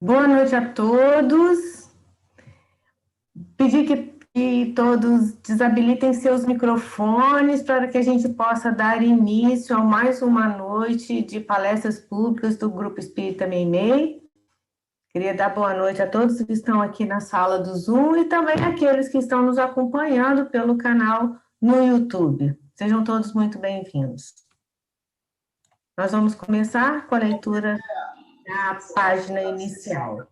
Boa noite a todos. Pedir que todos desabilitem seus microfones para que a gente possa dar início a mais uma noite de palestras públicas do Grupo Espírita Meimei. Queria dar boa noite a todos que estão aqui na sala do Zoom e também aqueles que estão nos acompanhando pelo canal no YouTube. Sejam todos muito bem-vindos. Nós vamos começar com a leitura da página inicial.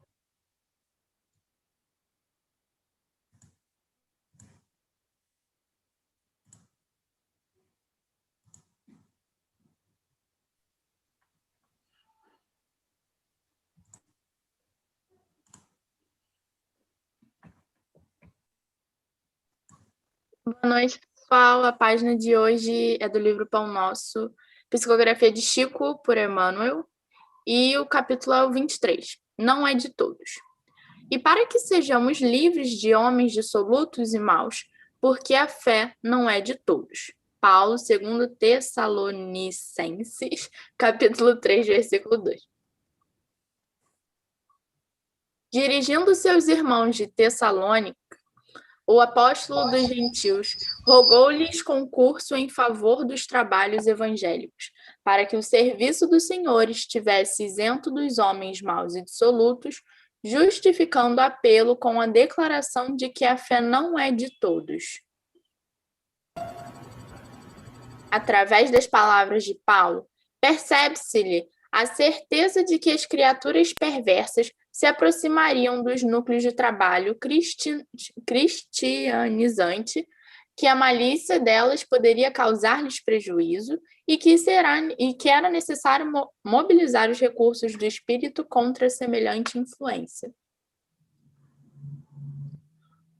Boa noite, pessoal. A página de hoje é do livro Pão Nosso, Psicografia de Chico, por Emmanuel, e o capítulo é o 23, Não é de todos. E para que sejamos livres de homens dissolutos e maus, porque a fé não é de todos. Paulo, segundo Tessalonicenses, capítulo 3, versículo 2. Dirigindo seus irmãos de Tessalônica, o apóstolo dos gentios rogou-lhes concurso em favor dos trabalhos evangélicos, para que o serviço do Senhor estivesse isento dos homens maus e dissolutos, justificando o apelo com a declaração de que a fé não é de todos. Através das palavras de Paulo, percebe-se-lhe a certeza de que as criaturas perversas se aproximariam dos núcleos de trabalho cristianizante, que a malícia delas poderia causar-lhes prejuízo e que era necessário mobilizar os recursos do espírito contra semelhante influência.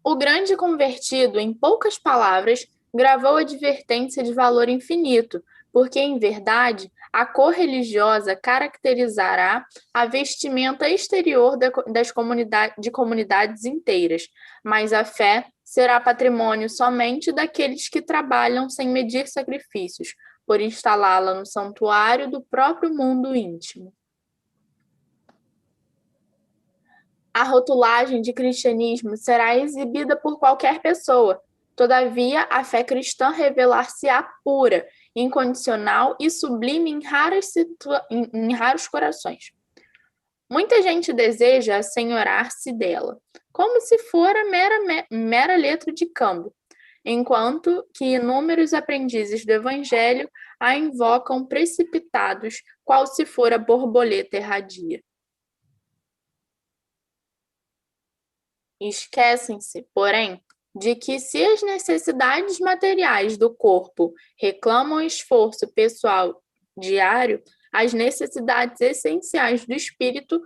O grande convertido, em poucas palavras, gravou a advertência de valor infinito, porque, em verdade, a cor religiosa caracterizará a vestimenta exterior de comunidades inteiras, mas a fé será patrimônio somente daqueles que trabalham sem medir sacrifícios, por instalá-la no santuário do próprio mundo íntimo. A rotulagem de cristianismo será exibida por qualquer pessoa. Todavia, a fé cristã revelar-se-á pura, incondicional e sublime em raros corações. Muita gente deseja assenhorar-se dela, como se fora mera letra de câmbio, enquanto que inúmeros aprendizes do Evangelho a invocam precipitados, qual se fora borboleta erradia. Esquecem-se, porém, de que se as necessidades materiais do corpo reclamam esforço pessoal diário, as necessidades essenciais do espírito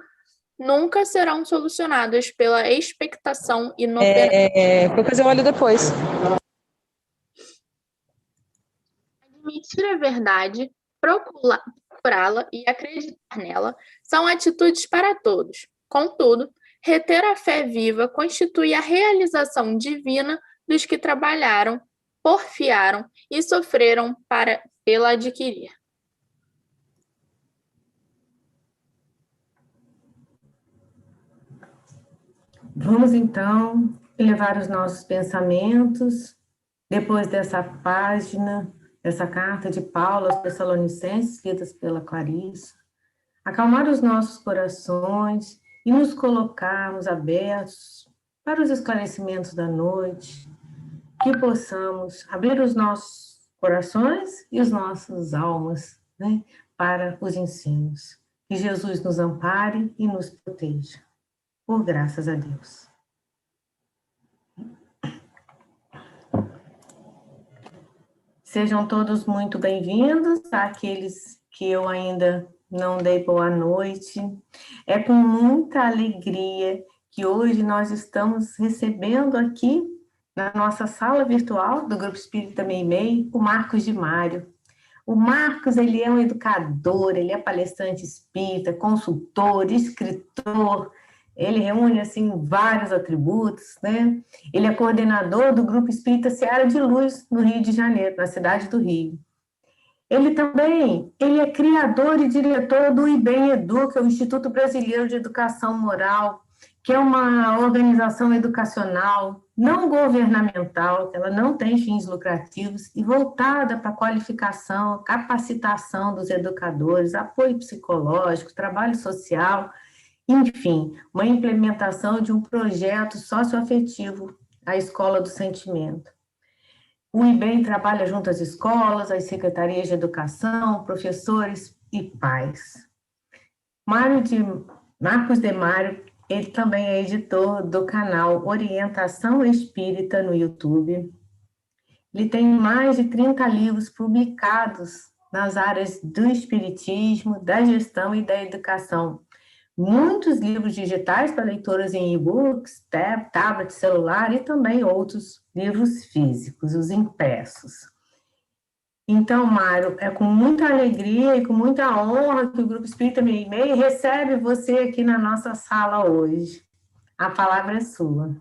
nunca serão solucionadas pela expectação inoperante. Qualquer coisa eu olho depois. Admitir a verdade, procurá-la e acreditar nela são atitudes para todos. Contudo, reter a fé viva constitui a realização divina dos que trabalharam, porfiaram e sofreram pela adquirir. Vamos, então, elevar os nossos pensamentos, depois dessa página, dessa carta de Paulo aos Tessalonicenses, escritas pela Clarissa, acalmar os nossos corações e nos colocarmos abertos para os esclarecimentos da noite, que possamos abrir os nossos corações e as nossas almas, né, para os ensinos. Que Jesus nos ampare e nos proteja. Por graças a Deus. Sejam todos muito bem-vindos, àqueles que eu ainda não dei boa noite. É com muita alegria que hoje nós estamos recebendo aqui, na nossa sala virtual do Grupo Espírita Meimei, o Marcos de Mário. O Marcos, ele é um educador, ele é palestrante espírita, consultor, escritor. Ele reúne, assim, vários atributos, né? Ele é coordenador do Grupo Espírita Seara de Luz, no Rio de Janeiro, na cidade do Rio. Ele é criador e diretor do IBEM Educa, o Instituto Brasileiro de Educação Moral, que é uma organização educacional não governamental, ela não tem fins lucrativos e voltada para a qualificação, capacitação dos educadores, apoio psicológico, trabalho social, enfim, uma implementação de um projeto socioafetivo, a Escola do Sentimento. O IBEM trabalha junto às escolas, às secretarias de educação, professores e pais. Marcos de Mário, ele também é editor do canal Orientação Espírita no YouTube. Ele tem mais de 30 livros publicados nas áreas do espiritismo, da gestão e da educação. Muitos livros digitais para leitoras em e-books, tablet, celular e também outros livros físicos, os impressos. Então, Mário, é com muita alegria e com muita honra que o Grupo Espírita Meimei recebe você aqui na nossa sala hoje. A palavra é sua.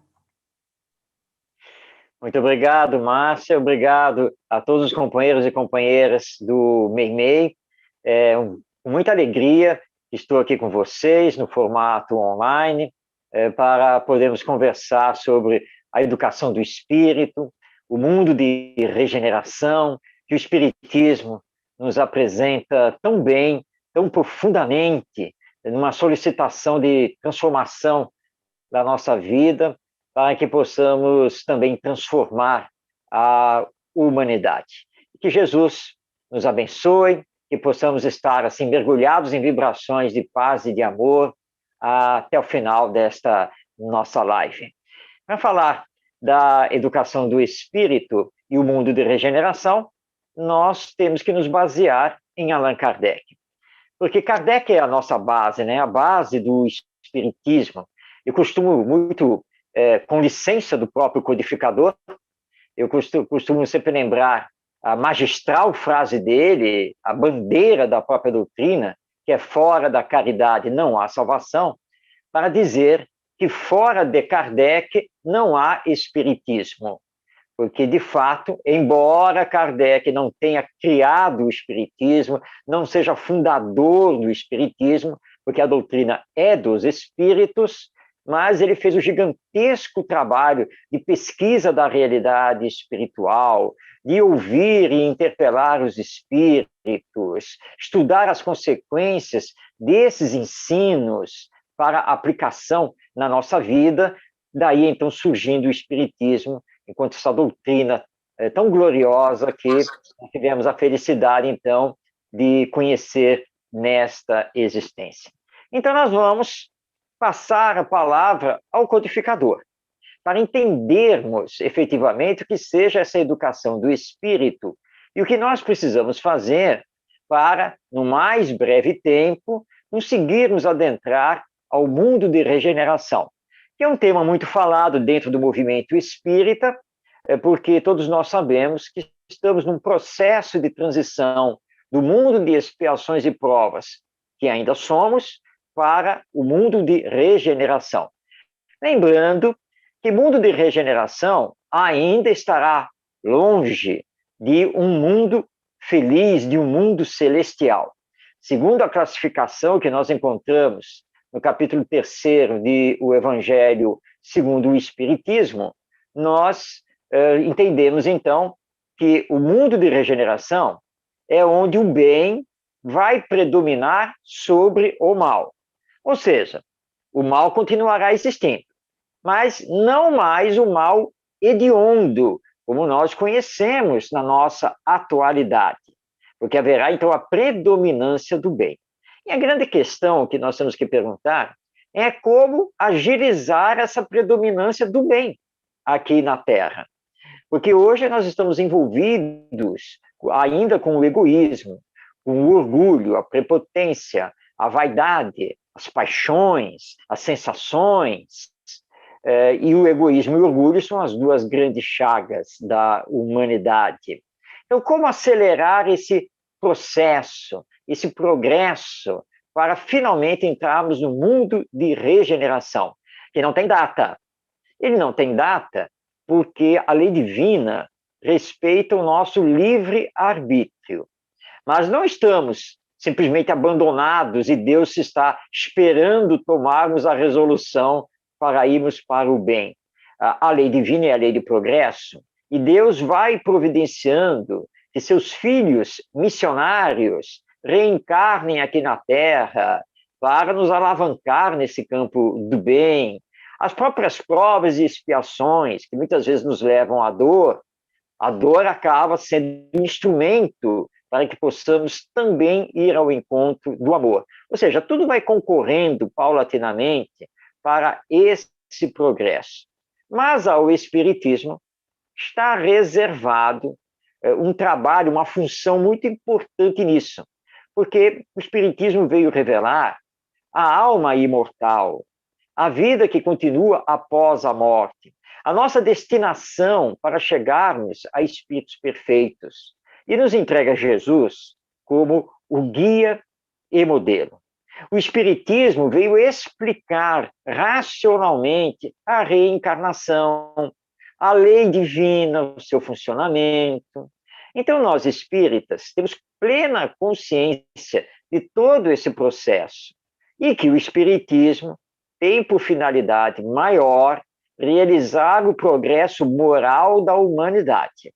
Muito obrigado, Márcia. Obrigado a todos os companheiros e companheiras do Meimei. Com muita alegria estou aqui com vocês no formato online para podermos conversar sobre a educação do espírito, o mundo de regeneração, que o Espiritismo nos apresenta tão bem, tão profundamente, numa solicitação de transformação da nossa vida, para que possamos também transformar a humanidade. Que Jesus nos abençoe, que possamos estar assim mergulhados em vibrações de paz e de amor até o final desta nossa live. Para falar da educação do espírito e o mundo de regeneração, nós temos que nos basear em Allan Kardec. Porque Kardec é a nossa base, né? A base do espiritismo. Eu costumo muito, com licença do próprio codificador, eu costumo sempre lembrar a magistral frase dele, a bandeira da própria doutrina, que é fora da caridade não há salvação, para dizer que fora de Kardec não há espiritismo. Porque, de fato, embora Kardec não tenha criado o espiritismo, não seja fundador do espiritismo, porque a doutrina é dos espíritos, mas ele fez o gigantesco trabalho de pesquisa da realidade espiritual, de ouvir e interpelar os espíritos, estudar as consequências desses ensinos para aplicação na nossa vida, daí então surgindo o espiritismo, enquanto essa doutrina tão gloriosa que tivemos a felicidade então de conhecer nesta existência. Então nós vamos passar a palavra ao codificador, para entendermos efetivamente o que seja essa educação do espírito e o que nós precisamos fazer para, no mais breve tempo, conseguirmos adentrar ao mundo de regeneração, que é um tema muito falado dentro do movimento espírita, porque todos nós sabemos que estamos num processo de transição do mundo de expiações e provas, que ainda somos, para o mundo de regeneração. Lembrando que o mundo de regeneração ainda estará longe de um mundo feliz, de um mundo celestial. Segundo a classificação que nós encontramos no capítulo 3º de O Evangelho segundo o Espiritismo, nós entendemos, então, que o mundo de regeneração é onde o bem vai predominar sobre o mal. Ou seja, o mal continuará existindo, mas não mais o mal hediondo, como nós conhecemos na nossa atualidade, porque haverá, então, a predominância do bem. E a grande questão que nós temos que perguntar é como agilizar essa predominância do bem aqui na Terra. Porque hoje nós estamos envolvidos ainda com o egoísmo, com o orgulho, a prepotência, a vaidade, as paixões, as sensações, e o egoísmo e o orgulho são as duas grandes chagas da humanidade. Então, como acelerar esse processo, esse progresso, para finalmente entrarmos no mundo de regeneração, que não tem data. Ele não tem data porque a lei divina respeita o nosso livre-arbítrio. Mas não estamos simplesmente abandonados e Deus está esperando tomarmos a resolução para irmos para o bem. A lei divina é a lei de progresso, e Deus vai providenciando que seus filhos missionários reencarnem aqui na Terra para nos alavancar nesse campo do bem. As próprias provas e expiações, que muitas vezes nos levam à dor, a dor acaba sendo um instrumento para que possamos também ir ao encontro do amor. Ou seja, tudo vai concorrendo paulatinamente para esse progresso. Mas ao Espiritismo está reservado um trabalho, uma função muito importante nisso, porque o Espiritismo veio revelar a alma imortal, a vida que continua após a morte, a nossa destinação para chegarmos a espíritos perfeitos, e nos entrega Jesus como o guia e modelo. O Espiritismo veio explicar racionalmente a reencarnação, a lei divina, o seu funcionamento. Então, nós espíritas temos plena consciência de todo esse processo e que o Espiritismo tem por finalidade maior realizar o progresso moral da humanidade.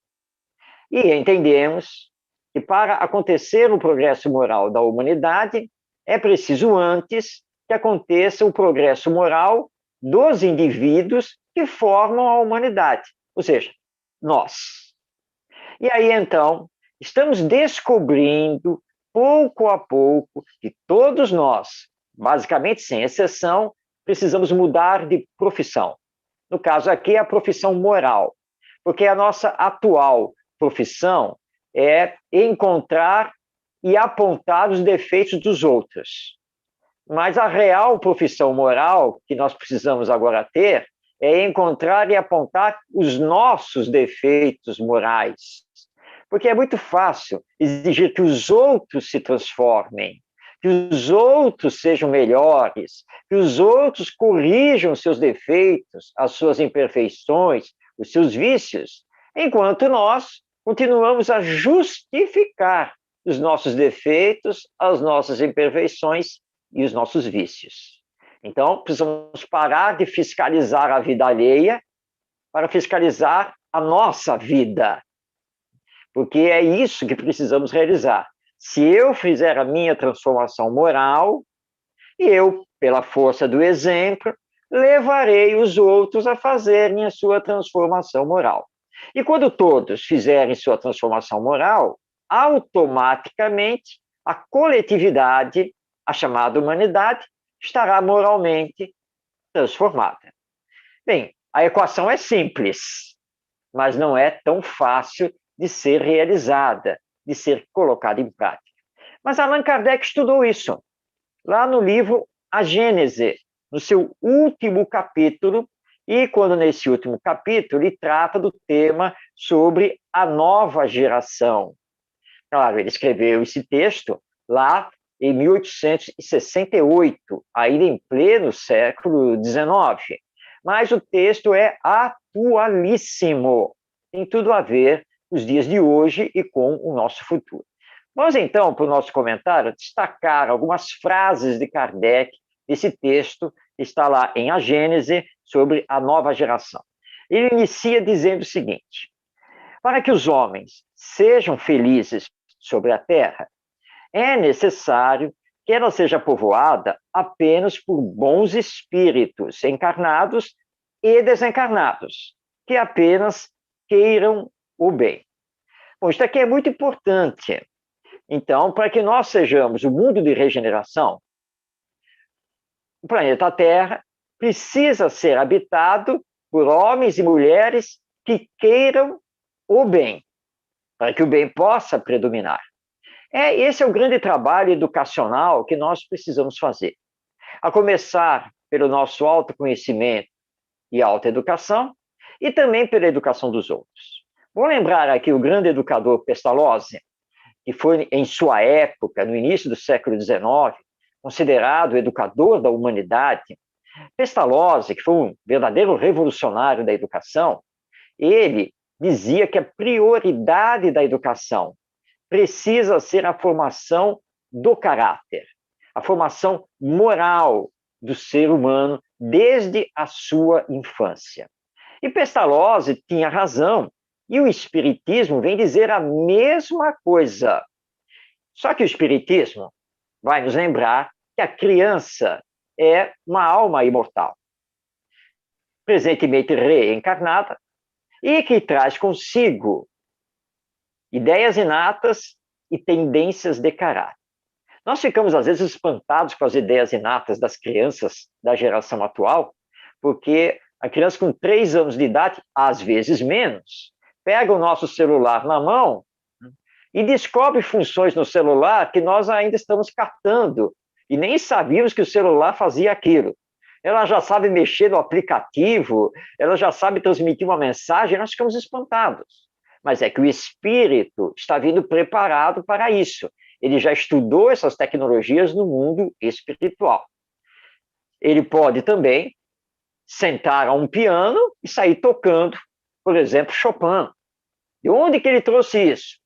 E entendemos que para acontecer o progresso moral da humanidade, é preciso antes que aconteça o progresso moral dos indivíduos que formam a humanidade, ou seja, nós. E aí, então, estamos descobrindo, pouco a pouco, que todos nós, basicamente sem exceção, precisamos mudar de profissão. No caso aqui, a profissão moral, porque a nossa atual profissão é encontrar e apontar os defeitos dos outros. Mas a real profissão moral que nós precisamos agora ter é encontrar e apontar os nossos defeitos morais. Porque é muito fácil exigir que os outros se transformem, que os outros sejam melhores, que os outros corrijam seus defeitos, as suas imperfeições, os seus vícios, enquanto nós continuamos a justificar os nossos defeitos, as nossas imperfeições e os nossos vícios. Então, precisamos parar de fiscalizar a vida alheia para fiscalizar a nossa vida. Porque é isso que precisamos realizar. Se eu fizer a minha transformação moral, eu, pela força do exemplo, levarei os outros a fazerem a sua transformação moral. E quando todos fizerem sua transformação moral, automaticamente a coletividade, a chamada humanidade, estará moralmente transformada. Bem, a equação é simples, mas não é tão fácil de ser realizada, de ser colocada em prática. Mas Allan Kardec estudou isso, lá no livro A Gênese, no seu último capítulo, e quando nesse último capítulo ele trata do tema sobre a nova geração. Claro, ele escreveu esse texto lá em 1868, ainda em pleno século XIX. Mas o texto é atualíssimo, tem tudo a ver com os dias de hoje e com o nosso futuro. Vamos então, para o nosso comentário, destacar algumas frases de Kardec, esse texto está lá em A Gênese, sobre a nova geração. Ele inicia dizendo o seguinte: para que os homens sejam felizes sobre a terra, é necessário que ela seja povoada apenas por bons espíritos, encarnados e desencarnados, que apenas queiram o bem. Bom, isso aqui é muito importante. Então, para que nós sejamos o mundo de regeneração, o planeta Terra precisa ser habitado por homens e mulheres que queiram o bem, para que o bem possa predominar. Esse é o grande trabalho educacional que nós precisamos fazer. A começar pelo nosso autoconhecimento e autoeducação, e também pela educação dos outros. Vou lembrar aqui o grande educador Pestalozzi, que foi, em sua época, no início do século XIX, considerado o educador da humanidade. Pestalozzi, que foi um verdadeiro revolucionário da educação, ele dizia que a prioridade da educação precisa ser a formação do caráter, a formação moral do ser humano desde a sua infância. E Pestalozzi tinha razão, e o Espiritismo vem dizer a mesma coisa. Só que o Espiritismo vai nos lembrar que a criança é uma alma imortal, presentemente reencarnada, e que traz consigo ideias inatas e tendências de caráter. Nós ficamos, às vezes, espantados com as ideias inatas das crianças da geração atual, porque a criança com 3 anos de idade, às vezes menos, pega o nosso celular na mão e descobre funções no celular que nós ainda estamos catando e nem sabíamos que o celular fazia aquilo. Ela já sabe mexer no aplicativo, ela já sabe transmitir uma mensagem, nós ficamos espantados. Mas é que o espírito está vindo preparado para isso. Ele já estudou essas tecnologias no mundo espiritual. Ele pode também sentar a um piano e sair tocando, por exemplo, Chopin. De onde que ele trouxe isso?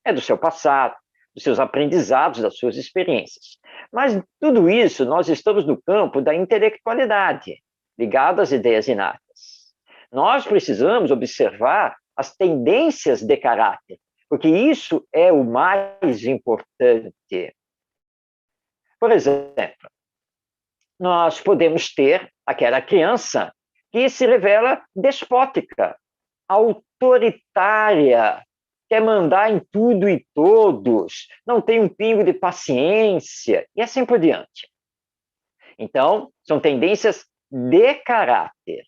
É do seu passado, dos seus aprendizados, das suas experiências. Mas tudo isso nós estamos no campo da intelectualidade, ligado às ideias inatas. Nós precisamos observar as tendências de caráter, porque isso é o mais importante. Por exemplo, nós podemos ter aquela criança que se revela despótica, autoritária, quer mandar em tudo e todos, não tem um pingo de paciência, e assim por diante. Então, são tendências de caráter,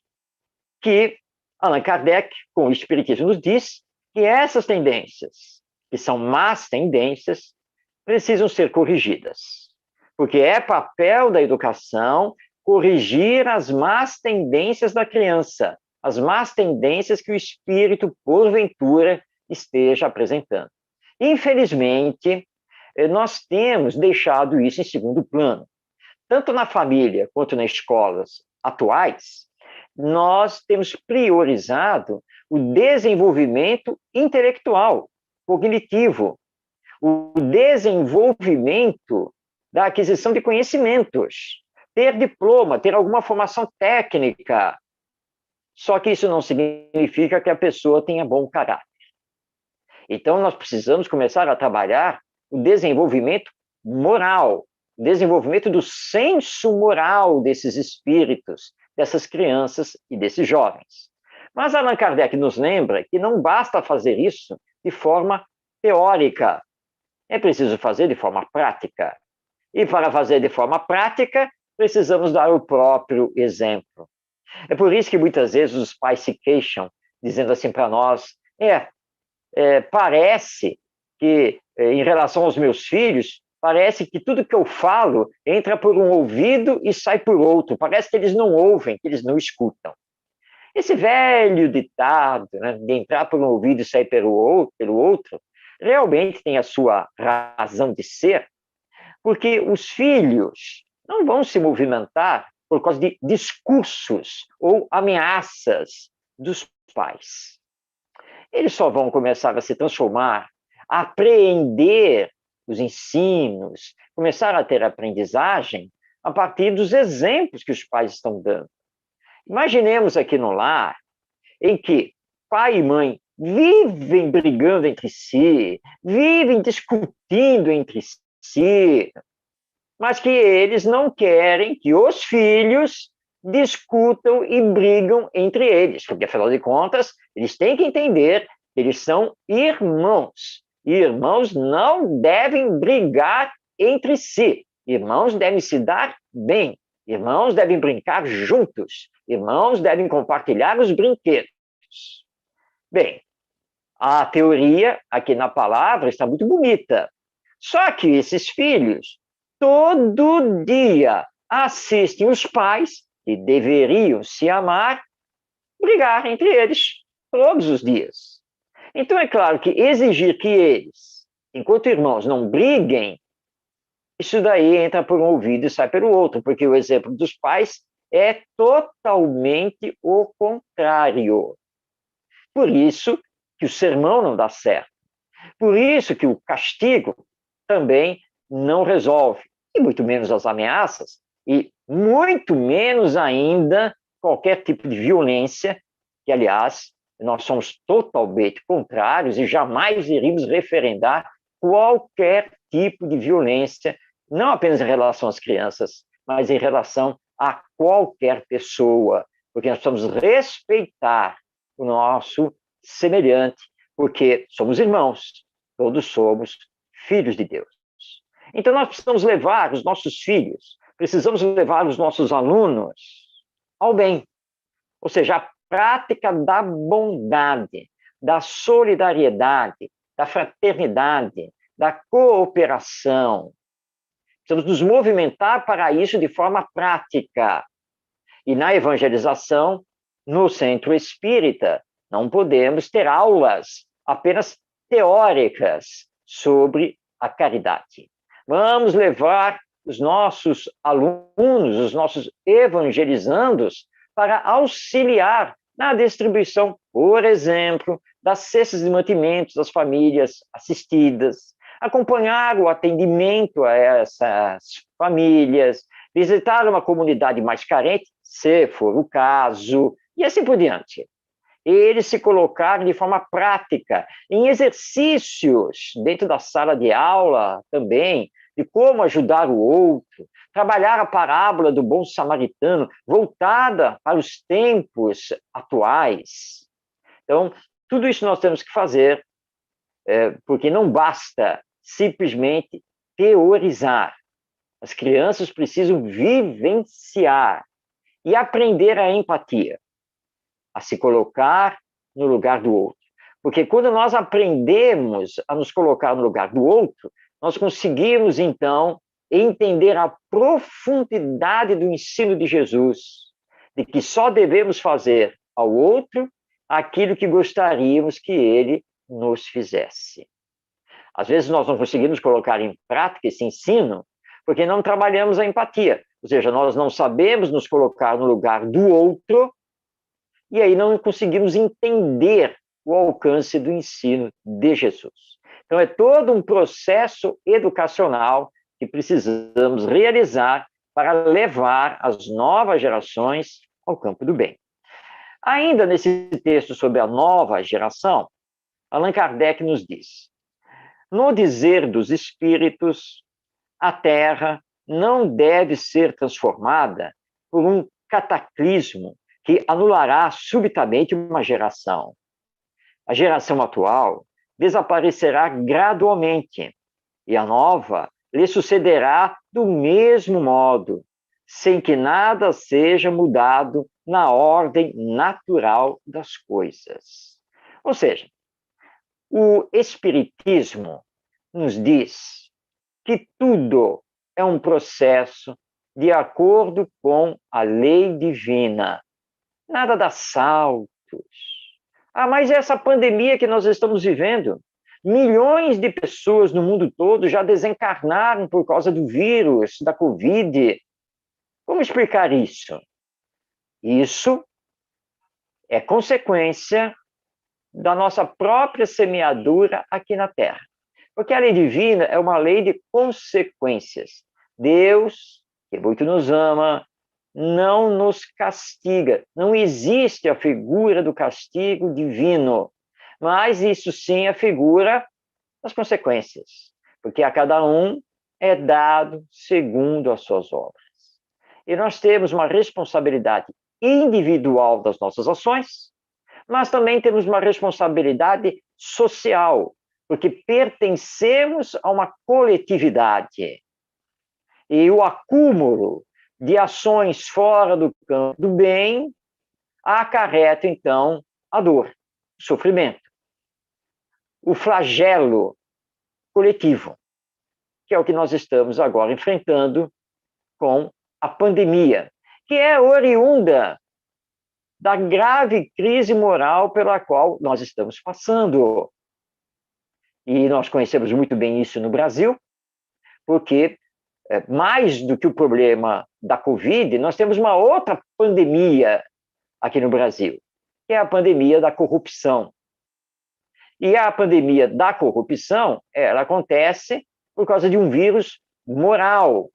que Allan Kardec, com o Espiritismo, nos diz que essas tendências, que são más tendências, precisam ser corrigidas. Porque é papel da educação corrigir as más tendências da criança, as más tendências que o espírito, porventura, esteja apresentando. Infelizmente, nós temos deixado isso em segundo plano. Tanto na família quanto nas escolas atuais, nós temos priorizado o desenvolvimento intelectual, cognitivo, o desenvolvimento da aquisição de conhecimentos, ter diploma, ter alguma formação técnica. Só que isso não significa que a pessoa tenha bom caráter. Então, nós precisamos começar a trabalhar o desenvolvimento moral, o desenvolvimento do senso moral desses espíritos, dessas crianças e desses jovens. Mas Allan Kardec nos lembra que não basta fazer isso de forma teórica, é preciso fazer de forma prática. E para fazer de forma prática, precisamos dar o próprio exemplo. É por isso que muitas vezes os pais se queixam, dizendo assim para nós, parece que, em relação aos meus filhos, parece que tudo que eu falo entra por um ouvido e sai por outro. Parece que eles não ouvem, que eles não escutam. Esse velho ditado, né, de entrar por um ouvido e sair pelo outro, realmente tem a sua razão de ser, porque os filhos não vão se movimentar por causa de discursos ou ameaças dos pais. Eles só vão começar a se transformar, a apreender os ensinos, começar a ter aprendizagem a partir dos exemplos que os pais estão dando. Imaginemos aqui no lar, em que pai e mãe vivem brigando entre si, vivem discutindo entre si, mas que eles não querem que os filhos discutam e brigam entre eles, porque, afinal de contas, eles têm que entender que eles são irmãos. E irmãos não devem brigar entre si. Irmãos devem se dar bem. Irmãos devem brincar juntos. Irmãos devem compartilhar os brinquedos. Bem, a teoria aqui na palavra está muito bonita. Só que esses filhos, todo dia, assistem os pais, que deveriam se amar, brigar entre eles todos os dias. Então, é claro que exigir que eles, enquanto irmãos, não briguem, isso daí entra por um ouvido e sai pelo outro, porque o exemplo dos pais é totalmente o contrário. Por isso que o sermão não dá certo. Por isso que o castigo também não resolve, e muito menos as ameaças, e muito menos ainda qualquer tipo de violência, que, aliás, nós somos totalmente contrários e jamais iríamos referendar qualquer tipo de violência, não apenas em relação às crianças, mas em relação a qualquer pessoa, porque nós precisamos respeitar o nosso semelhante, porque somos irmãos, todos somos filhos de Deus. Então nós precisamos levar os nossos filhos, precisamos levar os nossos alunos ao bem, ou seja, a prática da bondade, da solidariedade, da fraternidade, da cooperação. Precisamos nos movimentar para isso de forma prática. E na evangelização, no centro espírita, não podemos ter aulas apenas teóricas sobre a caridade. Vamos levar os nossos alunos, os nossos evangelizandos, para auxiliar na distribuição, por exemplo, das cestas de mantimentos das famílias assistidas, acompanhar o atendimento a essas famílias, visitar uma comunidade mais carente, se for o caso, e assim por diante. Eles se colocarem de forma prática, em exercícios dentro da sala de aula também, de como ajudar o outro, trabalhar a parábola do bom samaritano, voltada para os tempos atuais. Então, tudo isso nós temos que fazer, porque não basta simplesmente teorizar. As crianças precisam vivenciar e aprender a empatia, a se colocar no lugar do outro. Porque quando nós aprendemos a nos colocar no lugar do outro, nós conseguimos, então, entender a profundidade do ensino de Jesus, de que só devemos fazer ao outro aquilo que gostaríamos que ele nos fizesse. Às vezes nós não conseguimos colocar em prática esse ensino porque não trabalhamos a empatia, ou seja, nós não sabemos nos colocar no lugar do outro e aí não conseguimos entender o alcance do ensino de Jesus. Então, é todo um processo educacional que precisamos realizar para levar as novas gerações ao campo do bem. Ainda nesse texto sobre a nova geração, Allan Kardec nos diz: no dizer dos espíritos, a Terra não deve ser transformada por um cataclismo que anulará subitamente uma geração. A geração atual desaparecerá gradualmente e a nova lhe sucederá do mesmo modo, sem que nada seja mudado na ordem natural das coisas. Ou seja, o Espiritismo nos diz que tudo é um processo de acordo com a lei divina. Nada dá saltos. Mas essa pandemia que nós estamos vivendo, milhões de pessoas no mundo todo já desencarnaram por causa do vírus, da Covid. Como explicar isso? Isso é consequência da nossa própria semeadura aqui na Terra. Porque a lei divina é uma lei de consequências. Deus, que muito nos ama, não nos castiga. Não existe a figura do castigo divino, mas isso sim a figura das consequências, porque a cada um é dado segundo as suas obras. E nós temos uma responsabilidade individual das nossas ações, mas também temos uma responsabilidade social, porque pertencemos a uma coletividade. E o acúmulo de ações fora do campo do bem acarreta, então, a dor, o sofrimento, o flagelo coletivo, que é o que nós estamos agora enfrentando com a pandemia, que é oriunda da grave crise moral pela qual nós estamos passando. E nós conhecemos muito bem isso no Brasil, porque mais do que o problema da Covid, nós temos uma outra pandemia aqui no Brasil, que é a pandemia da corrupção. E a pandemia da corrupção, ela acontece por causa de um vírus moral,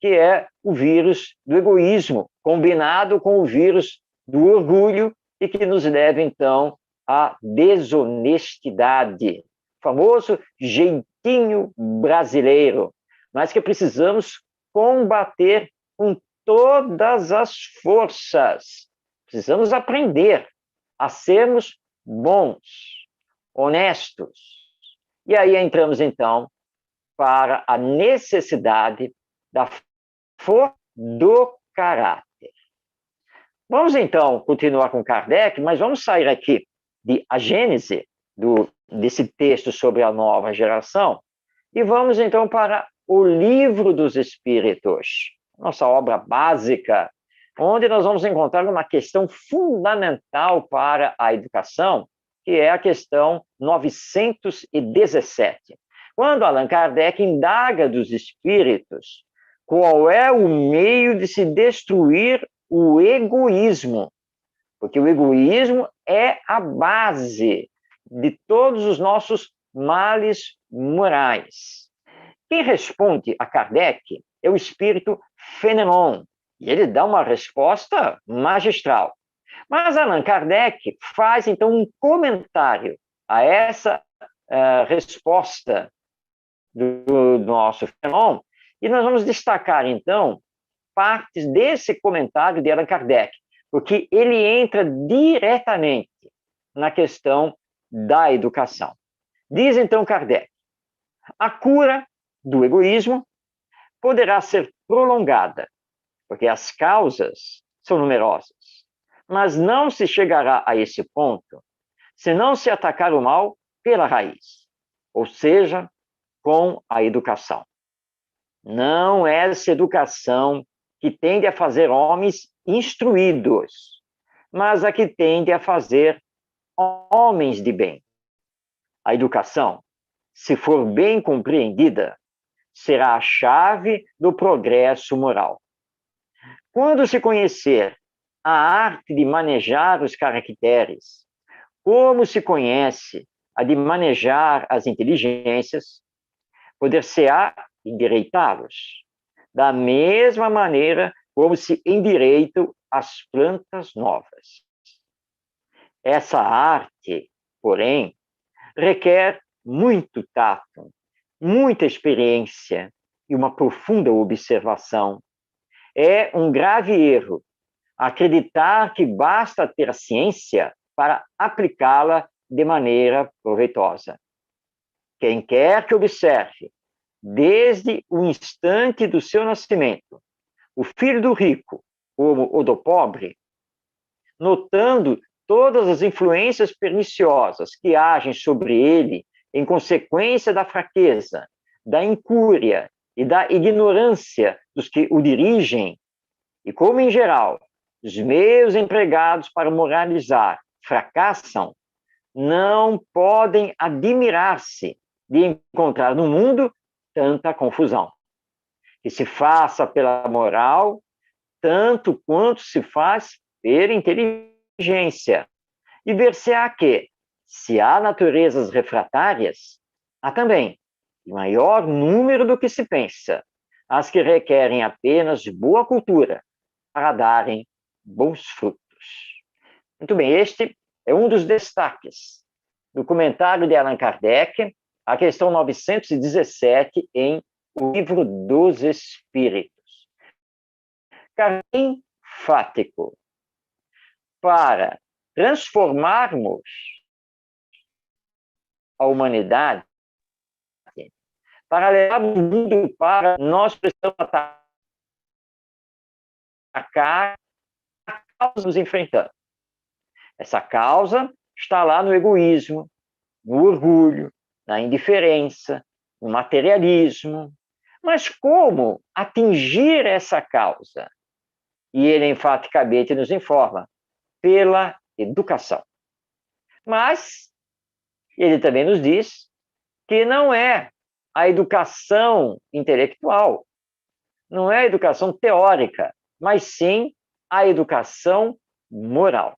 que é o vírus do egoísmo, combinado com o vírus do orgulho e que nos leva, então, à desonestidade. O famoso jeitinho brasileiro, mas que precisamos combater com todas as forças. Precisamos aprender a sermos bons, honestos. E aí entramos, então, para a necessidade da força do caráter. Vamos, então, continuar com Kardec, mas vamos sair aqui de A Gênese, desse texto sobre a nova geração, e vamos, então, para o Livro dos Espíritos, nossa obra básica, onde nós vamos encontrar uma questão fundamental para a educação, que é a questão 917. Quando Allan Kardec indaga dos espíritos qual é o meio de se destruir o egoísmo, porque o egoísmo é a base de todos os nossos males morais. Quem responde a Kardec é o espírito Fénelon, e ele dá uma resposta magistral. Mas Allan Kardec faz, então, um comentário a essa resposta do nosso Fénelon, e nós vamos destacar, então, partes desse comentário de Allan Kardec, porque ele entra diretamente na questão da educação. Diz, então, Kardec, a cura do egoísmo poderá ser prolongada, porque as causas são numerosas, mas não se chegará a esse ponto se não se atacar o mal pela raiz, ou seja, com a educação. Não é essa educação que tende a fazer homens instruídos, mas a que tende a fazer homens de bem. A educação, se for bem compreendida, será a chave do progresso moral. Quando se conhecer a arte de manejar os caracteres, como se conhece a de manejar as inteligências, poder-se-á endireitá-los, da mesma maneira como se endireitam as plantas novas. Essa arte, porém, requer muito tato, muita experiência e uma profunda observação. É um grave erro acreditar que basta ter a ciência para aplicá-la de maneira proveitosa. Quem quer que observe, desde o instante do seu nascimento, o filho do rico como o do pobre, notando todas as influências perniciosas que agem sobre ele em consequência da fraqueza, da incúria e da ignorância dos que o dirigem, e como, em geral, os meios empregados para moralizar fracassam, não podem admirar-se de encontrar no mundo tanta confusão. Que se faça pela moral, tanto quanto se faz pela inteligência. E ver-se-á que, se há naturezas refratárias, há também, em maior número do que se pensa, as que requerem apenas boa cultura para darem bons frutos. Muito bem, este é um dos destaques do comentário de Allan Kardec, a questão 917, em O Livro dos Espíritos. Caminho enfático para transformarmos a humanidade, para levar o mundo para nós precisamos atacar a causa que nos enfrentamos. Essa causa está lá no egoísmo, no orgulho, na indiferença, no materialismo. Mas como atingir essa causa? E ele enfaticamente nos informa, pela educação. Mas ele também nos diz que não é a educação intelectual, não é a educação teórica, mas sim a educação moral.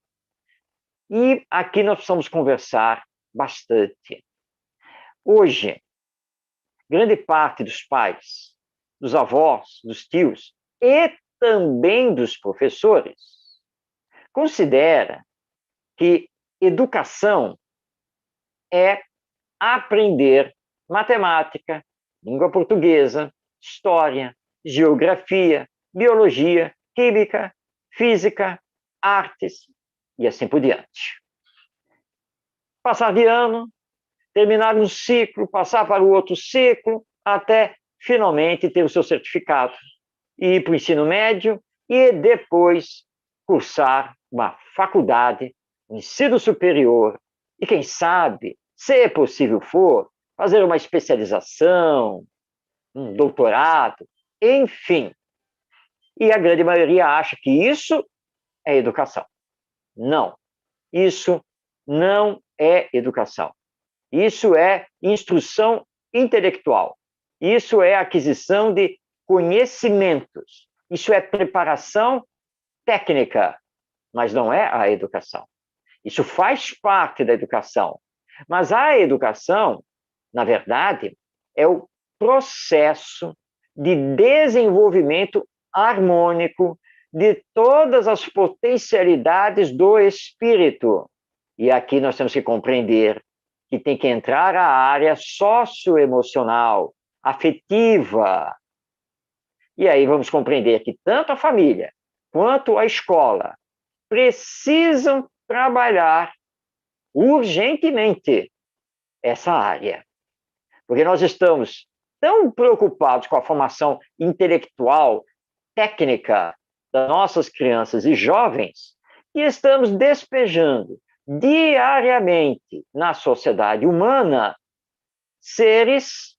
E aqui nós precisamos conversar bastante. Hoje, grande parte dos pais, dos avós, dos tios e também dos professores considera que educação é aprender matemática, língua portuguesa, história, geografia, biologia, química, física, artes e assim por diante. Passar de ano, terminar um ciclo, passar para o outro ciclo, até finalmente ter o seu certificado, e ir para o ensino médio e depois cursar uma faculdade, um ensino superior e, quem sabe, se possível for, fazer uma especialização, um doutorado, enfim. E a grande maioria acha que isso é educação. Não, isso não é educação. Isso é instrução intelectual. Isso é aquisição de conhecimentos. Isso é preparação técnica, mas não é a educação. Isso faz parte da educação. Mas a educação, na verdade, é o processo de desenvolvimento harmônico de todas as potencialidades do espírito. E aqui nós temos que compreender que tem que entrar a área socioemocional, afetiva. E aí vamos compreender que tanto a família quanto a escola precisam trabalhar urgentemente essa área. Porque nós estamos tão preocupados com a formação intelectual, técnica das nossas crianças e jovens, que estamos despejando diariamente na sociedade humana seres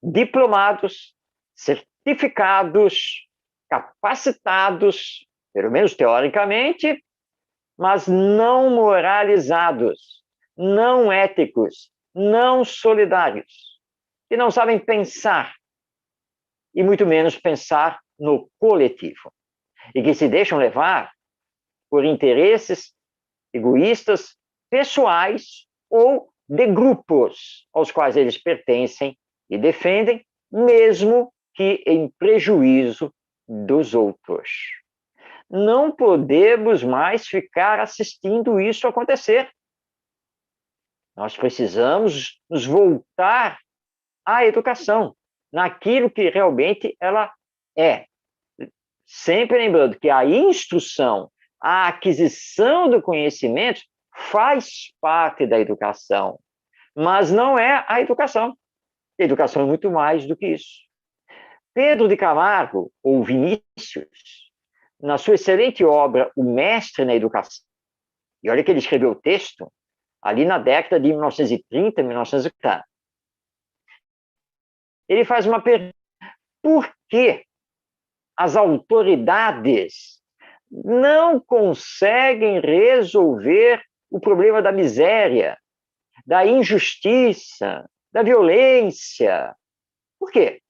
diplomados, certificados, capacitados, pelo menos teoricamente, mas não moralizados, não éticos, não solidários, que não sabem pensar, e muito menos pensar no coletivo, e que se deixam levar por interesses egoístas, pessoais ou de grupos aos quais eles pertencem e defendem, mesmo que em prejuízo dos outros. Não podemos mais ficar assistindo isso acontecer. Nós precisamos nos voltar à educação, naquilo que realmente ela é. Sempre lembrando que a instrução, a aquisição do conhecimento faz parte da educação, mas não é a educação. A educação é muito mais do que isso. Pedro de Camargo, ou Vinícius, na sua excelente obra O Mestre na Educação, e olha que ele escreveu o texto ali na década de 1930, 1940, ele faz uma pergunta: por que as autoridades não conseguem resolver o problema da miséria, da injustiça, da violência? Por quê?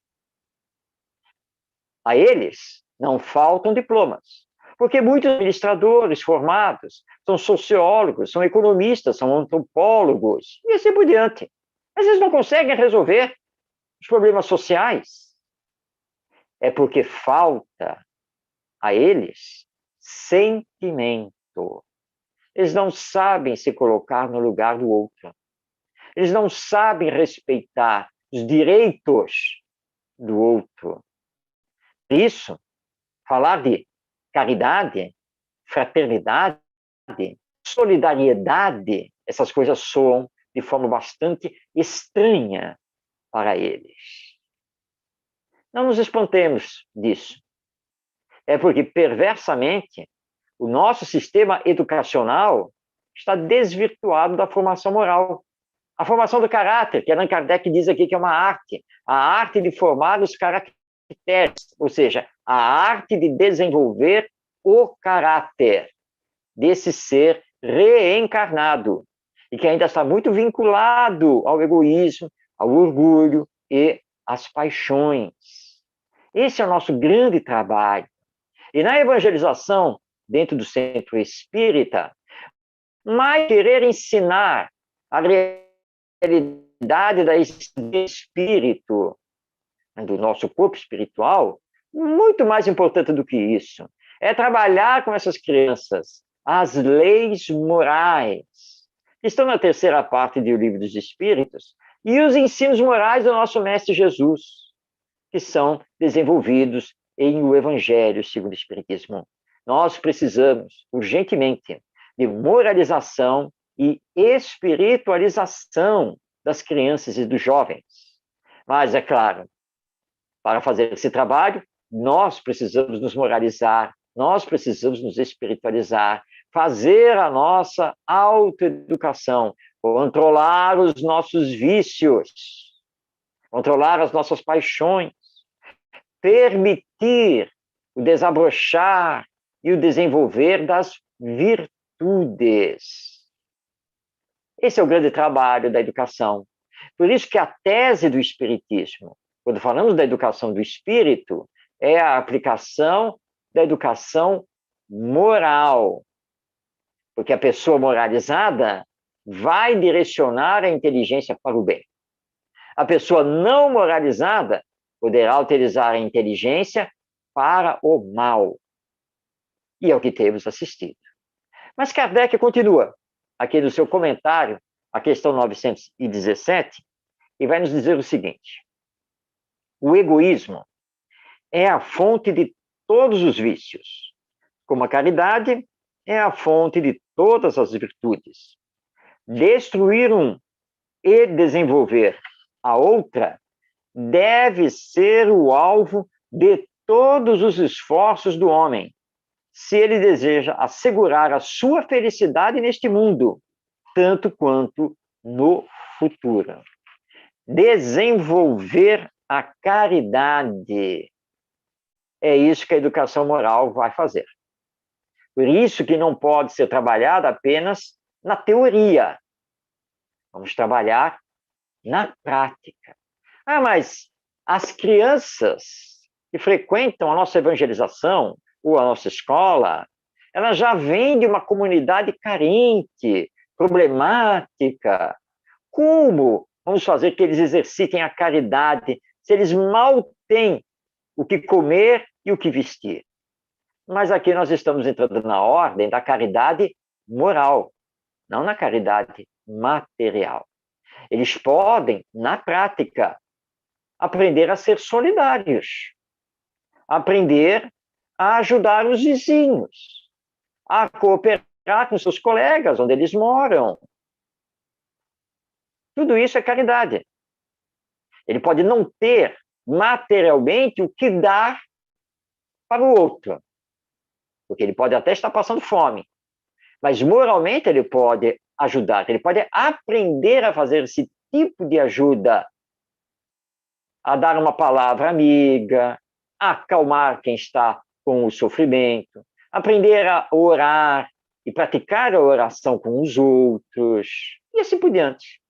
A eles não faltam diplomas, porque muitos administradores formados são sociólogos, são economistas, são antropólogos, e assim por diante. Mas eles não conseguem resolver os problemas sociais. É porque falta a eles sentimento. Eles não sabem se colocar no lugar do outro. Eles não sabem respeitar os direitos do outro. Por isso, falar de caridade, fraternidade, solidariedade, essas coisas soam de forma bastante estranha para eles. Não nos espantemos disso. É porque, perversamente, o nosso sistema educacional está desvirtuado da formação moral. A formação do caráter, que Allan Kardec diz aqui que é uma arte, a arte de formar os caracteres, ou seja, a arte de desenvolver o caráter desse ser reencarnado, e que ainda está muito vinculado ao egoísmo, ao orgulho e às paixões. Esse é o nosso grande trabalho. E na evangelização, dentro do centro espírita, mais querer ensinar a realidade do espírito, do nosso corpo espiritual, muito mais importante do que isso. É trabalhar com essas crianças as leis morais, que estão na terceira parte do Livro dos Espíritos, e os ensinos morais do nosso Mestre Jesus, que são desenvolvidos em o Evangelho segundo o Espiritismo. Nós precisamos, urgentemente, de moralização e espiritualização das crianças e dos jovens. Mas, é claro, para fazer esse trabalho, nós precisamos nos moralizar, nós precisamos nos espiritualizar, fazer a nossa autoeducação, controlar os nossos vícios, controlar as nossas paixões, permitir o desabrochar e o desenvolver das virtudes. Esse é o grande trabalho da educação. Por isso que a tese do Espiritismo, quando falamos da educação do espírito, é a aplicação da educação moral. Porque a pessoa moralizada vai direcionar a inteligência para o bem. A pessoa não moralizada poderá utilizar a inteligência para o mal. E é o que temos assistido. Mas Kardec continua, aqui no seu comentário, a questão 917, e vai nos dizer o seguinte: o egoísmo é a fonte de todos os vícios, como a caridade é a fonte de todas as virtudes. Destruir um e desenvolver a outra deve ser o alvo de todos os esforços do homem, se ele deseja assegurar a sua felicidade neste mundo, tanto quanto no futuro. Desenvolver a caridade. É isso que a educação moral vai fazer. Por isso que não pode ser trabalhada apenas na teoria. Vamos trabalhar na prática. Ah, mas as crianças que frequentam a nossa evangelização ou a nossa escola, elas já vêm de uma comunidade carente, problemática. Como vamos fazer que eles exercitem a caridade se eles mal têm o que comer e o que vestir? Mas aqui nós estamos entrando na ordem da caridade moral, não na caridade material. Eles podem, na prática, aprender a ser solidários, aprender a ajudar os vizinhos, a cooperar com seus colegas onde eles moram. Tudo isso é caridade. Ele pode não ter materialmente o que dar para o outro, porque ele pode até estar passando fome, mas moralmente ele pode ajudar, ele pode aprender a fazer esse tipo de ajuda, a dar uma palavra amiga, a acalmar quem está com o sofrimento, aprender a orar e praticar a oração com os outros, e assim por diante.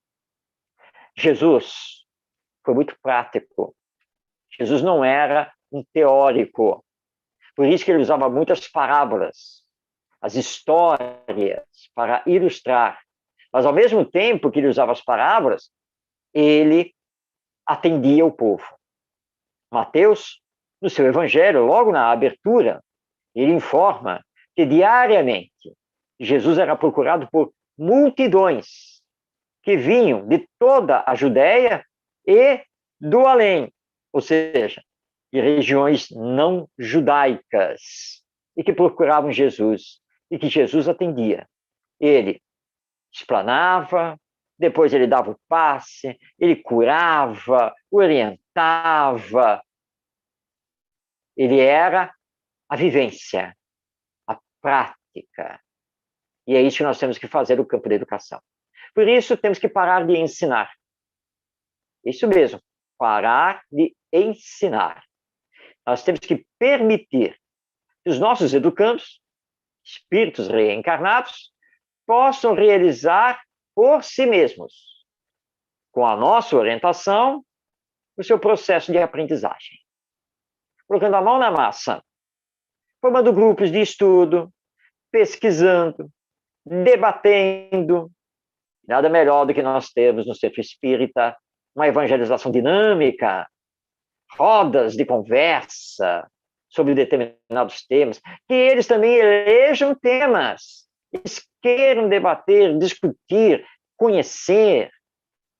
Jesus foi muito prático. Jesus não era um teórico. Por isso que ele usava muitas parábolas, as histórias, para ilustrar. Mas, ao mesmo tempo que ele usava as parábolas, ele atendia o povo. Mateus, no seu evangelho, logo na abertura, ele informa que diariamente Jesus era procurado por multidões que vinham de toda a Judéia e do além, ou seja, de regiões não judaicas, e que procuravam Jesus, e que Jesus atendia. Ele explanava, depois ele dava o passe, ele curava, orientava. Ele era a vivência, a prática. E é isso que nós temos que fazer no campo da educação. Por isso, temos que parar de ensinar. Isso mesmo, parar de ensinar. Nós temos que permitir que os nossos educandos, espíritos reencarnados, possam realizar por si mesmos, com a nossa orientação, o seu processo de aprendizagem. Colocando a mão na massa, formando grupos de estudo, pesquisando, debatendo, Nada melhor do que nós termos no Centro Espírita uma evangelização dinâmica, rodas de conversa sobre determinados temas, que eles também elejam temas, eles queiram debater, discutir, conhecer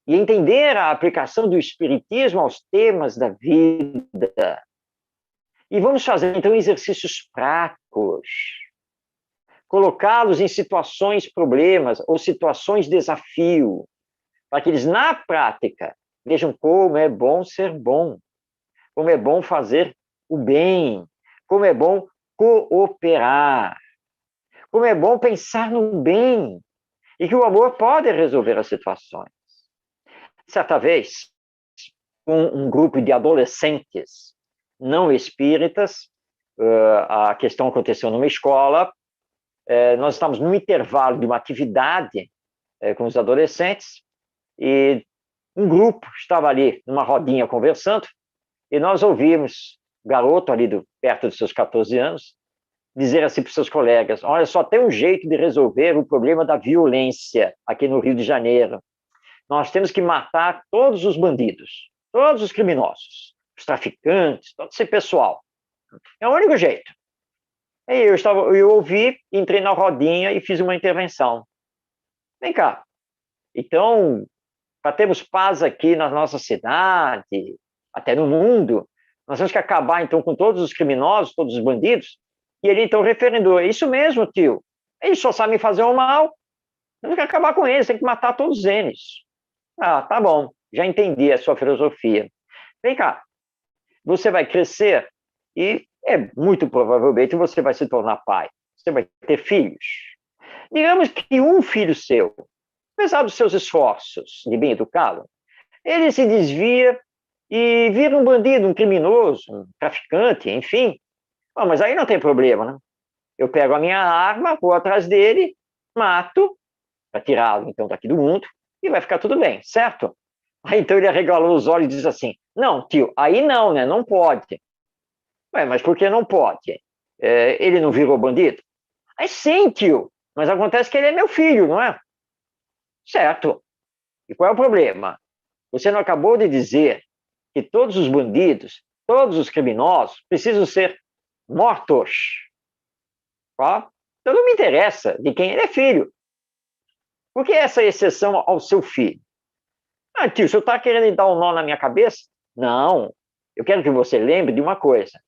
e entender a aplicação do Espiritismo aos temas da vida. E vamos fazer, então, exercícios práticos, colocá-los em situações problemas ou situações desafio, para que eles, na prática, vejam como é bom ser bom, como é bom fazer o bem, como é bom cooperar, como é bom pensar no bem, e que o amor pode resolver as situações. Certa vez, um grupo de adolescentes não espíritas, a questão aconteceu numa escola, nós estávamos no intervalo de uma atividade com os adolescentes, e um grupo estava ali numa rodinha conversando, e nós ouvimos o garoto ali perto dos seus 14 anos dizer assim para os seus colegas: olha, só tem um jeito de resolver o problema da violência aqui no Rio de Janeiro. Nós temos que matar todos os bandidos, todos os criminosos, os traficantes, todo esse pessoal. É o único jeito. Aí eu ouvi, entrei na rodinha e fiz uma intervenção. Vem cá. Então, para termos paz aqui na nossa cidade, até no mundo, nós temos que acabar, então, com todos os criminosos, todos os bandidos. E ele, então, referendou: é isso mesmo, tio. Eles só sabem fazer o mal. Temos que acabar com eles, tem que matar todos eles. Ah, tá bom, já entendi a sua filosofia. Vem cá, você vai crescer e, muito provavelmente, você vai se tornar pai. Você vai ter filhos. Digamos que um filho seu, apesar dos seus esforços de bem educá-lo, ele se desvia e vira um bandido, um criminoso, um traficante, enfim. Mas aí não tem problema, né? Eu pego a minha arma, vou atrás dele, mato, para tirá-lo, então, daqui do mundo, e vai ficar tudo bem, certo? Aí, então, ele arregalou os olhos e disse assim: não, tio, aí não, né? Não pode. Mas por que não pode? Ele não virou bandido? Aí sim, tio, mas acontece que ele é meu filho, não é? Certo. E qual é o problema? Você não acabou de dizer que todos os bandidos, todos os criminosos precisam ser mortos? Ó, então não me interessa de quem ele é filho. Por que essa exceção ao seu filho? Ah, tio, o senhor está querendo dar um nó na minha cabeça? Não, eu quero que você lembre de uma coisa.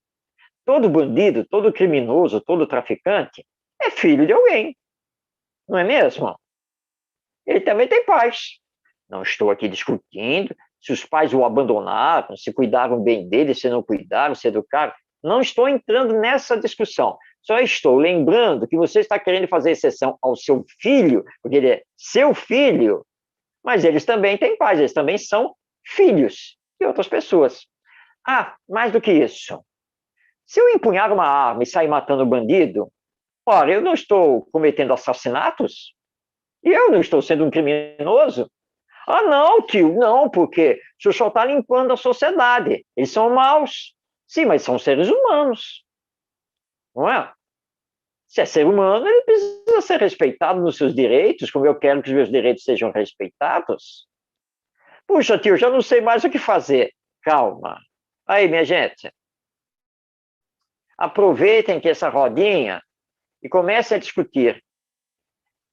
Todo bandido, todo criminoso, todo traficante é filho de alguém, não é mesmo? Ele também tem pais. Não estou aqui discutindo se os pais o abandonaram, se cuidaram bem dele, se não cuidaram, se educaram. Não estou entrando nessa discussão. Só estou lembrando que você está querendo fazer exceção ao seu filho, porque ele é seu filho, mas eles também têm pais, eles também são filhos de outras pessoas. Ah, mais do que isso. Se eu empunhar uma arma e sair matando bandido, ora, eu não estou cometendo assassinatos? E eu não estou sendo um criminoso? Ah, não, tio, não, porque o senhor só está limpando a sociedade. Eles são maus. Sim, mas são seres humanos. Não é? Se é ser humano, ele precisa ser respeitado nos seus direitos, como eu quero que os meus direitos sejam respeitados. Puxa, tio, já não sei mais o que fazer. Calma. Aí, minha gente, aproveitem que essa rodinha e comecem a discutir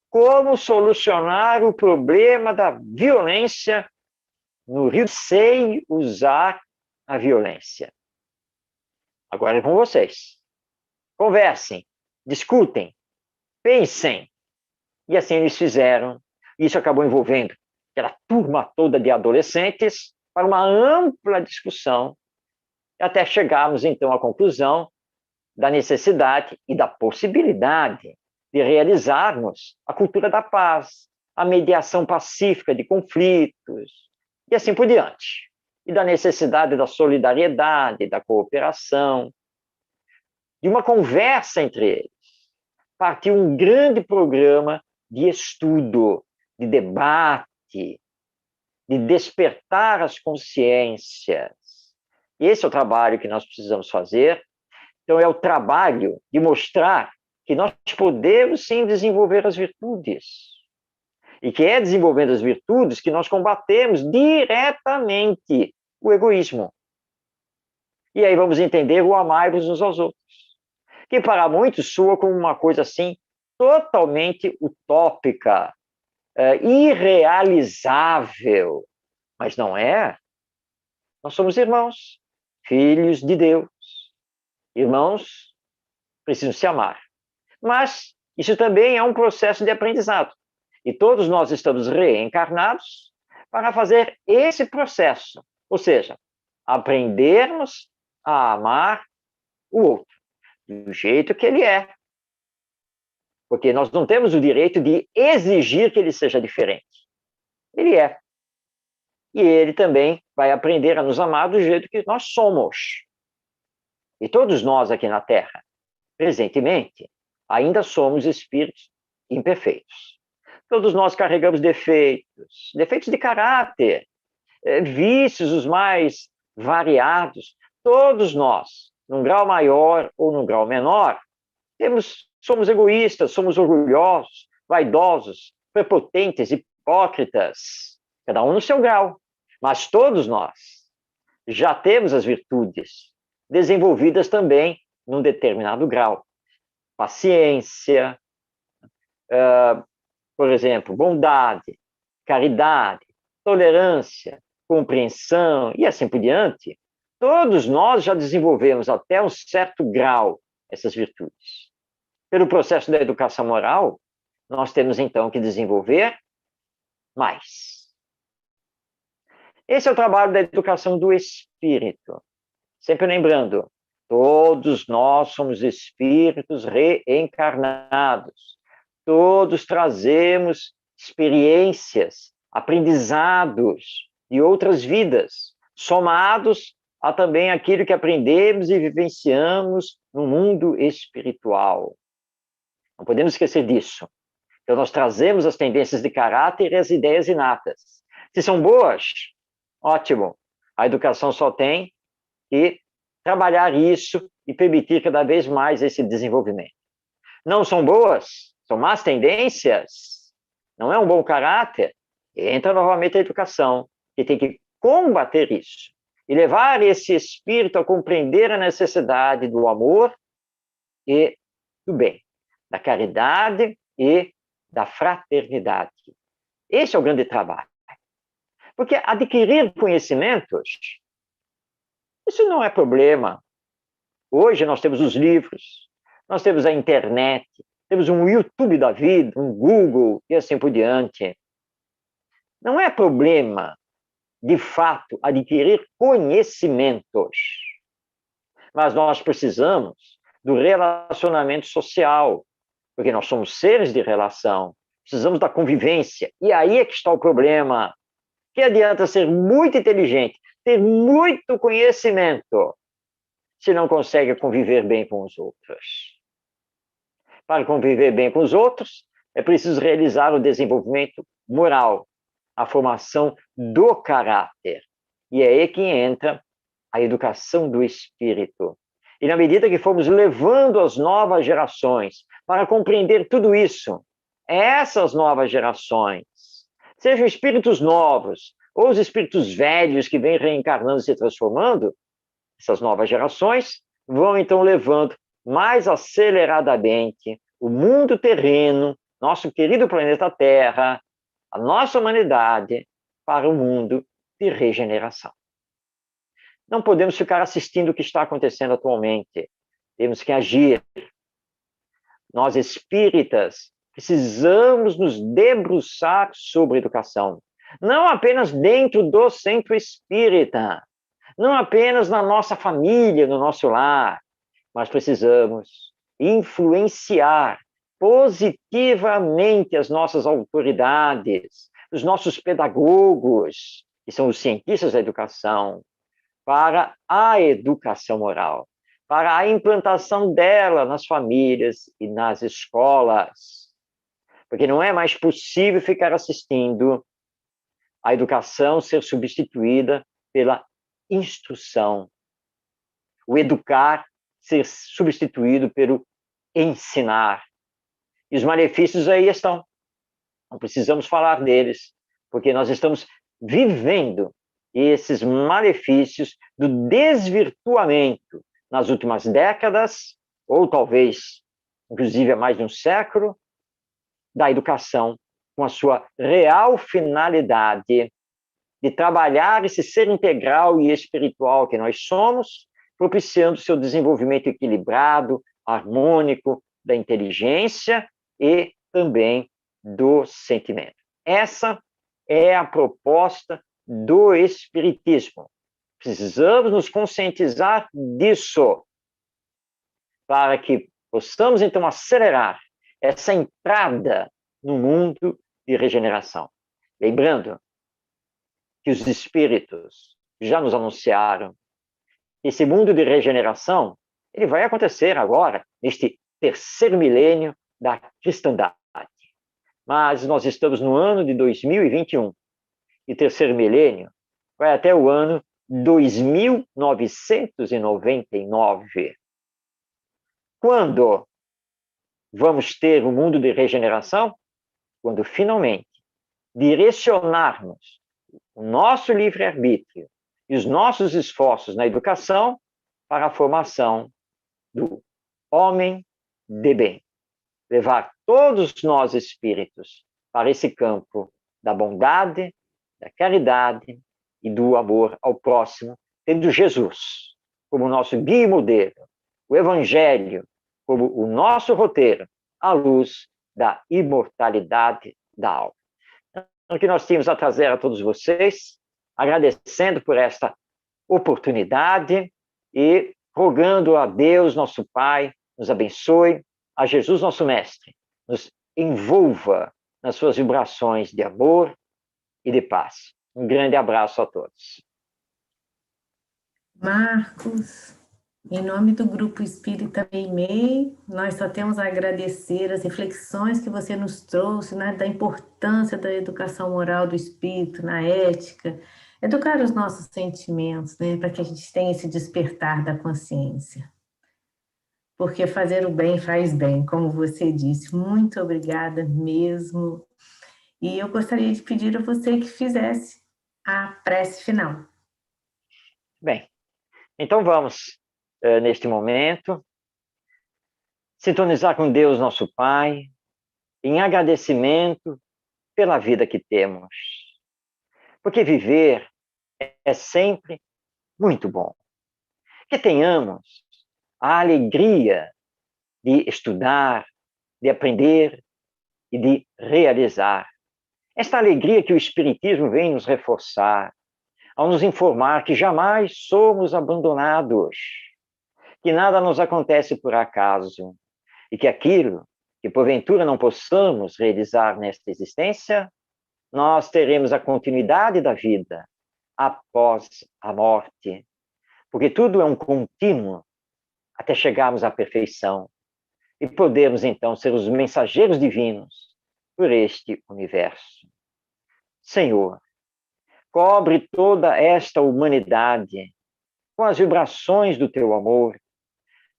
como solucionar o problema da violência no Rio sem usar a violência. Agora é com vocês. Conversem, discutem, pensem. E assim eles fizeram. Isso acabou envolvendo aquela turma toda de adolescentes para uma ampla discussão, até chegarmos, então, à conclusão da necessidade e da possibilidade de realizarmos a cultura da paz, a mediação pacífica de conflitos, e assim por diante. E da necessidade da solidariedade, da cooperação, de uma conversa entre eles. Partiu um grande programa de estudo, de debate, de despertar as consciências. Esse é o trabalho que nós precisamos fazer. Então, é o trabalho de mostrar que nós podemos, sim, desenvolver as virtudes. E que é desenvolvendo as virtudes que nós combatemos diretamente o egoísmo. E aí vamos entender o amar-vos uns aos outros, que para muitos soa como uma coisa assim totalmente utópica, irrealizável, mas não é. Nós somos irmãos, filhos de Deus. Irmãos precisam se amar. Mas isso também é um processo de aprendizado. E todos nós estamos reencarnados para fazer esse processo. Ou seja, aprendermos a amar o outro do jeito que ele é. Porque nós não temos o direito de exigir que ele seja diferente. Ele é. E ele também vai aprender a nos amar do jeito que nós somos. E todos nós aqui na Terra, presentemente, ainda somos espíritos imperfeitos. Todos nós carregamos defeitos, defeitos de caráter, vícios os mais variados. Todos nós, num grau maior ou num grau menor, somos egoístas, somos orgulhosos, vaidosos, prepotentes, hipócritas, cada um no seu grau. Mas todos nós já temos as virtudes desenvolvidas também num determinado grau. Paciência, por exemplo, bondade, caridade, tolerância, compreensão e assim por diante. Todos nós já desenvolvemos até um certo grau essas virtudes. Pelo processo da educação moral, nós temos então que desenvolver mais. Esse é o trabalho da educação do espírito. Sempre lembrando, todos nós somos espíritos reencarnados. Todos trazemos experiências, aprendizados de outras vidas, somados a também aquilo que aprendemos e vivenciamos no mundo espiritual. Não podemos esquecer disso. Então, nós trazemos as tendências de caráter e as ideias inatas. Se são boas, ótimo. A educação só tem que trabalhar isso e permitir cada vez mais esse desenvolvimento. Não são boas, são más tendências, não é um bom caráter, entra novamente a educação, que tem que combater isso e levar esse espírito a compreender a necessidade do amor e do bem, da caridade e da fraternidade. Esse é o grande trabalho. Porque adquirir conhecimentos, isso não é problema. Hoje nós temos os livros, nós temos a internet, temos um YouTube da vida, um Google e assim por diante. Não é problema, de fato, adquirir conhecimentos. Mas nós precisamos do relacionamento social, porque nós somos seres de relação, precisamos da convivência. E aí é que está o problema. Que adianta ser muito inteligente, ter muito conhecimento, se não consegue conviver bem com os outros. Para conviver bem com os outros, é preciso realizar o desenvolvimento moral, a formação do caráter. E é aí que entra a educação do espírito. E na medida que formos levando as novas gerações para compreender tudo isso, essas novas gerações, sejam espíritos novos ou os espíritos velhos que vêm reencarnando e se transformando, essas novas gerações vão então levando mais aceleradamente o mundo terreno, nosso querido planeta Terra, a nossa humanidade, para o mundo de regeneração. Não podemos ficar assistindo o que está acontecendo atualmente. Temos que agir. Nós, espíritas, precisamos nos debruçar sobre educação. Não apenas dentro do centro espírita, não apenas na nossa família, no nosso lar, mas precisamos influenciar positivamente as nossas autoridades, os nossos pedagogos, que são os cientistas da educação, para a educação moral, para a implantação dela nas famílias e nas escolas. Porque não é mais possível ficar assistindo a educação ser substituída pela instrução, o educar ser substituído pelo ensinar. E os malefícios aí estão. não precisamos falar deles, porque nós estamos vivendo esses malefícios do desvirtuamento nas últimas décadas, ou talvez, inclusive, há mais de um século, da educação, com a sua real finalidade de trabalhar esse ser integral e espiritual que nós somos, propiciando seu desenvolvimento equilibrado, harmônico, da inteligência e também do sentimento. Essa é a proposta do Espiritismo. Precisamos nos conscientizar disso, para que possamos, então, acelerar essa entrada no mundo de regeneração. Lembrando que os Espíritos já nos anunciaram que esse mundo de regeneração ele vai acontecer agora, neste terceiro milênio da cristandade. Mas nós estamos no ano de 2021, e o terceiro milênio vai até o ano 2999. Quando vamos ter um mundo de regeneração? Quando finalmente direcionarmos o nosso livre-arbítrio e os nossos esforços na educação para a formação do homem de bem. Levar todos nós espíritos para esse campo da bondade, da caridade e do amor ao próximo, tendo Jesus como nosso guia e modelo, o Evangelho como o nosso roteiro, à luz da imortalidade da alma. Então, o que nós tínhamos a trazer a todos vocês, agradecendo por esta oportunidade e rogando a Deus, nosso Pai, nos abençoe, a Jesus, nosso Mestre, nos envolva nas suas vibrações de amor e de paz. Um grande abraço a todos. Marcos, em nome do Grupo Espírita Meimei, nós só temos a agradecer as reflexões que você nos trouxe, né, da importância da educação moral do espírito, na ética, educar os nossos sentimentos, né, para que a gente tenha esse despertar da consciência. Porque fazer o bem faz bem, como você disse. Muito obrigada mesmo. E eu gostaria de pedir a você que fizesse a prece final. Bem, então vamos, neste momento, sintonizar com Deus, nosso Pai, em agradecimento pela vida que temos. Porque viver é sempre muito bom. Que tenhamos a alegria de estudar, de aprender e de realizar. Esta alegria que o Espiritismo vem nos reforçar, ao nos informar que jamais somos abandonados, que nada nos acontece por acaso, e que aquilo que porventura não possamos realizar nesta existência, nós teremos a continuidade da vida após a morte, porque tudo é um contínuo até chegarmos à perfeição e podermos então ser os mensageiros divinos por este universo. Senhor, cobre toda esta humanidade com as vibrações do teu amor,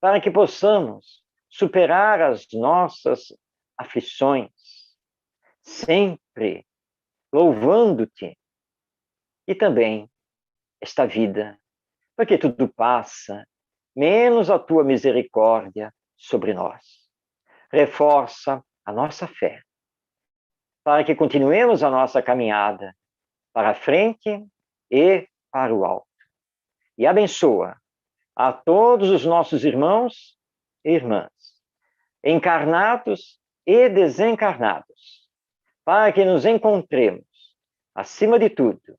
para que possamos superar as nossas aflições, sempre louvando-te, e também esta vida, porque tudo passa, menos a tua misericórdia sobre nós. Reforça a nossa fé, para que continuemos a nossa caminhada para a frente e para o alto. E abençoa a todos os nossos irmãos e irmãs, encarnados e desencarnados, para que nos encontremos, acima de tudo,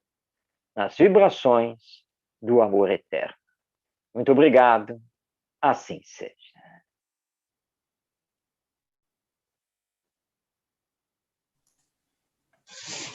nas vibrações do amor eterno. Muito obrigado, assim seja.